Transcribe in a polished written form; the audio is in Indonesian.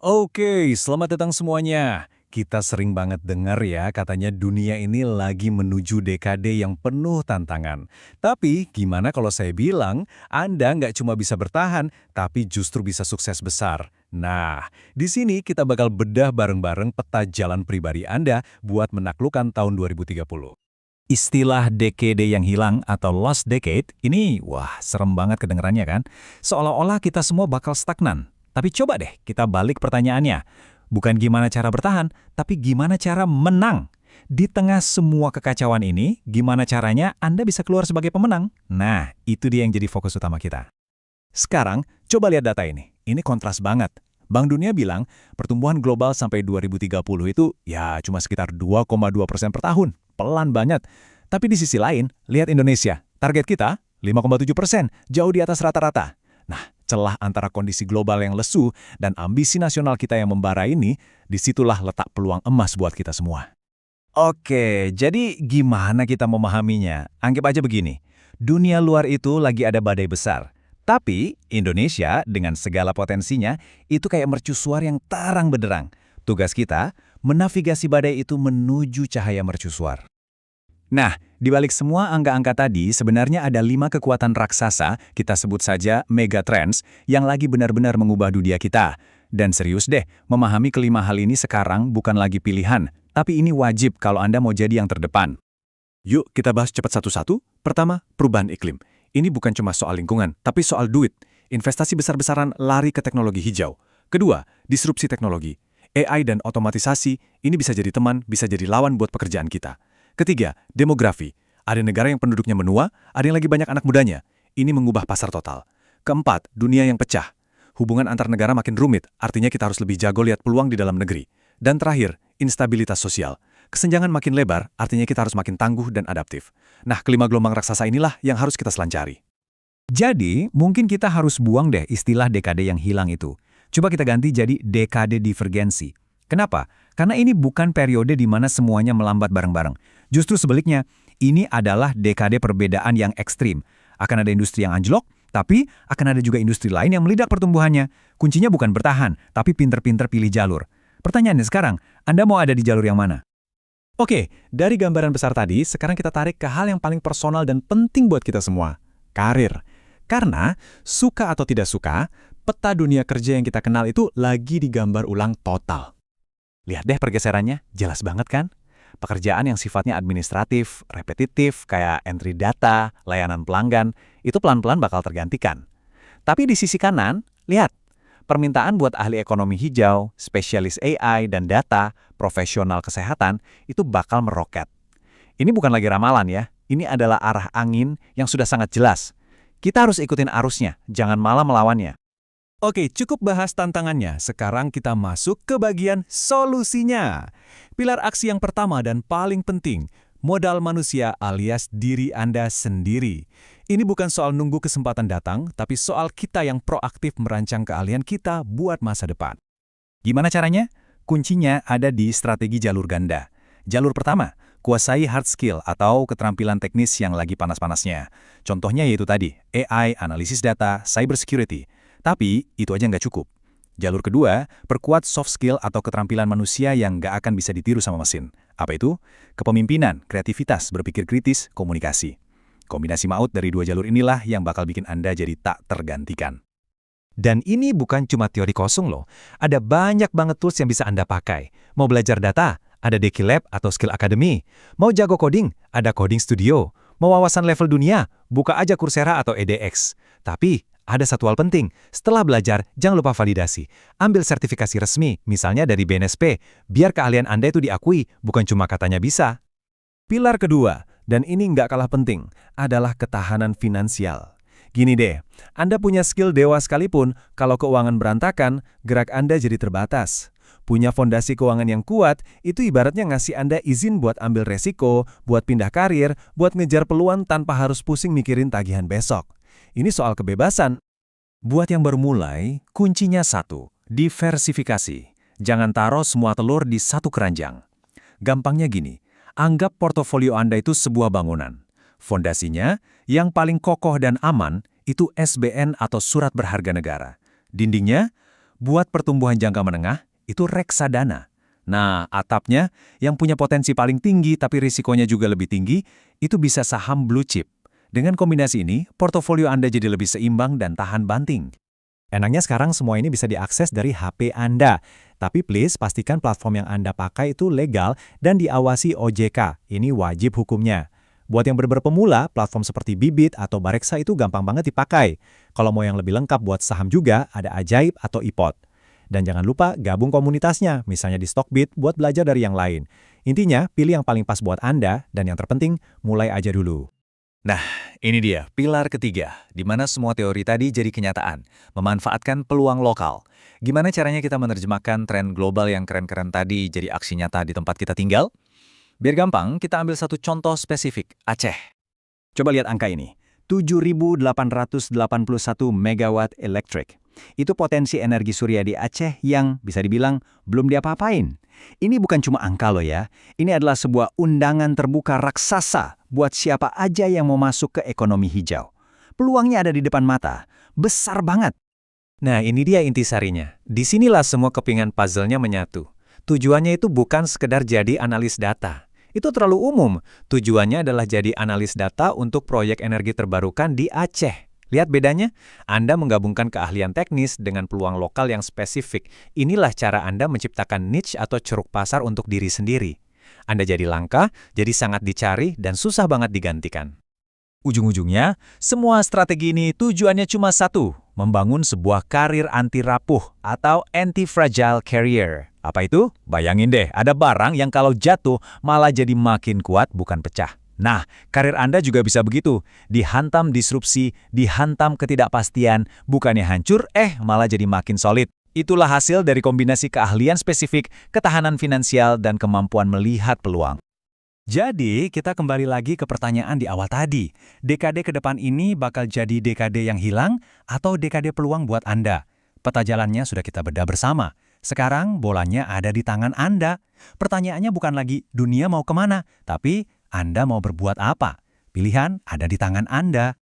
Oke, selamat datang semuanya. Kita sering banget dengar ya, katanya dunia ini lagi menuju dekade yang penuh tantangan. Tapi gimana kalau saya bilang, Anda nggak cuma bisa bertahan, tapi justru bisa sukses besar. Nah, di sini kita bakal bedah bareng-bareng peta jalan pribadi Anda buat menaklukkan tahun 2030. Istilah dekade yang hilang atau lost decade ini, wah serem banget kedengerannya kan? Seolah-olah kita semua bakal stagnan. Tapi coba deh kita balik pertanyaannya. Bukan gimana cara bertahan, tapi gimana cara menang. Di tengah semua kekacauan ini, gimana caranya Anda bisa keluar sebagai pemenang? Nah, itu dia yang jadi fokus utama kita. Sekarang, coba lihat data ini. Ini kontras banget. Bank Dunia bilang pertumbuhan global sampai 2030 itu ya cuma sekitar 2,2% per tahun. Pelan banget. Tapi di sisi lain, lihat Indonesia. Target kita 5,7%, jauh di atas rata-rata. Nah, celah antara kondisi global yang lesu dan ambisi nasional kita yang membara ini, disitulah letak peluang emas buat kita semua. Oke, jadi gimana kita memahaminya? Anggap aja begini, dunia luar itu lagi ada badai besar. Tapi Indonesia dengan segala potensinya itu kayak mercusuar yang terang benderang. Tugas kita menavigasi badai itu menuju cahaya mercusuar. Nah, di balik semua angka-angka tadi sebenarnya ada 5 kekuatan raksasa, kita sebut saja megatrends, yang lagi benar-benar mengubah dunia kita. Dan serius deh, memahami kelima hal ini sekarang bukan lagi pilihan, tapi ini wajib kalau Anda mau jadi yang terdepan. Yuk kita bahas cepat satu-satu. Pertama, perubahan iklim. Ini bukan cuma soal lingkungan, tapi soal duit. Investasi besar-besaran lari ke teknologi hijau. Kedua, disrupsi teknologi. AI dan otomatisasi, ini bisa jadi teman, bisa jadi lawan buat pekerjaan kita. Ketiga, demografi. Ada negara yang penduduknya menua, ada yang lagi banyak anak mudanya. Ini mengubah pasar total. Keempat, dunia yang pecah. Hubungan antar negara makin rumit, artinya kita harus lebih jago lihat peluang di dalam negeri. Dan terakhir, instabilitas sosial. Kesenjangan makin lebar, artinya kita harus makin tangguh dan adaptif. Nah, kelima gelombang raksasa inilah yang harus kita selancari. Jadi, mungkin kita harus buang deh istilah dekade yang hilang itu. Coba kita ganti jadi dekade divergensi. Kenapa? Karena ini bukan periode di mana semuanya melambat bareng-bareng. Justru sebaliknya, ini adalah dekade perbedaan yang ekstrim. Akan ada industri yang anjlok, tapi akan ada juga industri lain yang meledak pertumbuhannya. Kuncinya bukan bertahan, tapi pinter-pinter pilih jalur. Pertanyaannya sekarang, Anda mau ada di jalur yang mana? Oke, dari gambaran besar tadi, sekarang kita tarik ke hal yang paling personal dan penting buat kita semua, karir. Karena, suka atau tidak suka, peta dunia kerja yang kita kenal itu lagi digambar ulang total. Lihat deh pergeserannya, jelas banget kan? Pekerjaan yang sifatnya administratif, repetitif, kayak entry data, layanan pelanggan, itu pelan-pelan bakal tergantikan. Tapi di sisi kanan, lihat. Permintaan buat ahli ekonomi hijau, spesialis AI dan data, profesional kesehatan, itu bakal meroket. Ini bukan lagi ramalan ya, ini adalah arah angin yang sudah sangat jelas. Kita harus ikutin arusnya, jangan malah melawannya. Oke, cukup bahas tantangannya. Sekarang kita masuk ke bagian solusinya. Pilar aksi yang pertama dan paling penting, modal manusia alias diri Anda sendiri. Ini bukan soal nunggu kesempatan datang, tapi soal kita yang proaktif merancang keahlian kita buat masa depan. Gimana caranya? Kuncinya ada di strategi jalur ganda. Jalur pertama, kuasai hard skill atau keterampilan teknis yang lagi panas-panasnya. Contohnya yaitu tadi, AI, analisis data, cybersecurity. Tapi itu aja nggak cukup. Jalur kedua, perkuat soft skill atau keterampilan manusia yang nggak akan bisa ditiru sama mesin. Apa itu? Kepemimpinan, kreativitas, berpikir kritis, komunikasi. Kombinasi maut dari dua jalur inilah yang bakal bikin Anda jadi tak tergantikan. Dan ini bukan cuma teori kosong loh. Ada banyak banget tools yang bisa Anda pakai. Mau belajar data? Ada Deki Lab atau Skill Academy. Mau jago coding? Ada Coding Studio. Mau wawasan level dunia? Buka aja Coursera atau edX. Tapi ada satu hal penting, setelah belajar, jangan lupa validasi. Ambil sertifikasi resmi, misalnya dari BNSP, biar keahlian Anda itu diakui, bukan cuma katanya bisa. Pilar kedua, dan ini nggak kalah penting, adalah ketahanan finansial. Gini deh, Anda punya skill dewa sekalipun, kalau keuangan berantakan, gerak Anda jadi terbatas. Punya fondasi keuangan yang kuat, itu ibaratnya ngasih Anda izin buat ambil resiko, buat pindah karir, buat ngejar peluang tanpa harus pusing mikirin tagihan besok. Ini soal kebebasan. Buat yang baru mulai, kuncinya satu, diversifikasi. Jangan taruh semua telur di satu keranjang. Gampangnya gini, anggap portofolio Anda itu sebuah bangunan. Fondasinya, yang paling kokoh dan aman, itu SBN atau surat berharga negara. Dindingnya, Buat pertumbuhan jangka menengah, itu reksadana. Nah, atapnya yang punya potensi paling tinggi tapi risikonya juga lebih tinggi, itu bisa saham blue chip. Dengan kombinasi ini, portofolio Anda jadi lebih seimbang dan tahan banting. Enaknya sekarang semua ini bisa diakses dari HP Anda. Tapi please pastikan platform yang Anda pakai itu legal dan diawasi OJK. Ini wajib hukumnya. Buat yang benar-benar pemula, platform seperti Bibit atau Bareksa itu gampang banget dipakai. Kalau mau yang lebih lengkap buat saham juga, ada Ajaib atau iPod. Dan jangan lupa gabung komunitasnya, misalnya di Stockbit buat belajar dari yang lain. Intinya, pilih yang paling pas buat Anda, dan yang terpenting, mulai aja dulu. Nah, ini dia, pilar ketiga, di mana semua teori tadi jadi kenyataan, memanfaatkan peluang lokal. Gimana caranya kita menerjemahkan tren global yang keren-keren tadi jadi aksi nyata di tempat kita tinggal? Biar gampang, kita ambil satu contoh spesifik, Aceh. Coba lihat angka ini, 7.881 megawatt elektrik. Itu potensi energi surya di Aceh yang bisa dibilang belum diapa-apain. Ini bukan cuma angka loh ya, ini adalah sebuah undangan terbuka raksasa buat siapa aja yang mau masuk ke ekonomi hijau. Peluangnya ada di depan mata, besar banget. Nah ini dia intisarinya, disinilah semua kepingan puzzle-nya menyatu. Tujuannya itu bukan sekedar jadi analis data. Itu terlalu umum, tujuannya adalah jadi analis data untuk proyek energi terbarukan di Aceh. Lihat bedanya? Anda menggabungkan keahlian teknis dengan peluang lokal yang spesifik. Inilah cara Anda menciptakan niche atau ceruk pasar untuk diri sendiri. Anda jadi langka, jadi sangat dicari, dan susah banget digantikan. Ujung-ujungnya, semua strategi ini tujuannya cuma satu, membangun sebuah karir anti rapuh atau anti-fragile career. Apa itu? Bayangin deh, ada barang yang kalau jatuh malah jadi makin kuat bukan pecah. Nah, karir Anda juga bisa begitu. Dihantam disrupsi, dihantam ketidakpastian, bukannya hancur, malah jadi makin solid. Itulah hasil dari kombinasi keahlian spesifik, ketahanan finansial, dan kemampuan melihat peluang. Jadi, kita kembali lagi ke pertanyaan di awal tadi. Dekade ke depan ini bakal jadi dekade yang hilang atau dekade peluang buat Anda? Peta jalannya sudah kita bedah bersama. Sekarang bolanya ada di tangan Anda. Pertanyaannya bukan lagi dunia mau kemana, tapi Anda mau berbuat apa? Pilihan ada di tangan Anda.